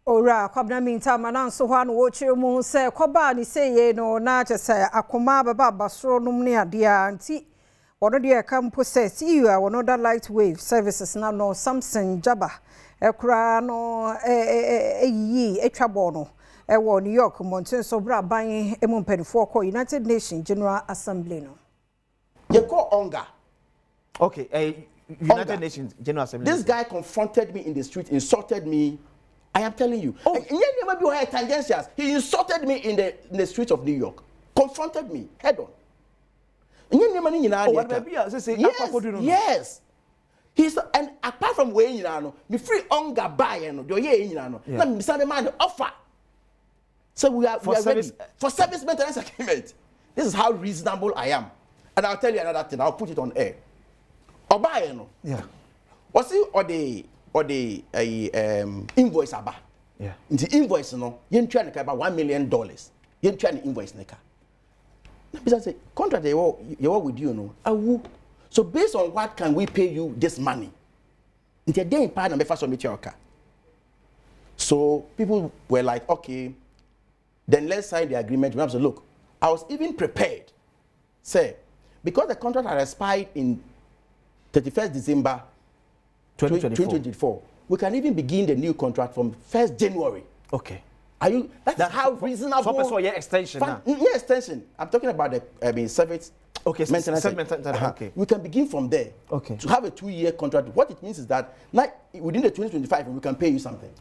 Ora kwabna minta mananso hwa no wochire mu se koba ni seye no na chese akoma baba basoro num ne ade anti wono de kampo se CEO a wono da Lightwave services na no Samson Jaba ekura no yi etwabo no wo New York Mountain so bra ban emumpenfo ko United Nations General Assembly no you call Onga. Okay, United Nations General Assembly. This guy confronted me in the street, insulted me. I am telling you. Oh. He insulted me in the streets of New York. Confronted me head on. Yes. He's and apart from way me free Onga buy man offer. So we are ready for service maintenance agreement. This is how reasonable I am. And I'll tell you another thing. I'll put it on air. Yeah. What's it or the invoice aba? Yeah. The invoice no, you try to about $1 million. You try to invoice neka. Because say contract you work with you no. So based on what can we pay you this money? Until they in part and first submit your car. So people were like, okay, then let's sign the agreement. We have to look. I was even prepared. Say, because the contract had expired in 31st December 2024. We can even begin the new contract from 1st January. Okay. Are you? That's how reasonable. So yeah, extension now. Yeah, extension. I'm talking about the service. Okay. Maintenance. Okay. We can begin from there. Okay. To have a 2-year contract. What it means is that, like within the 2025, we can pay you something.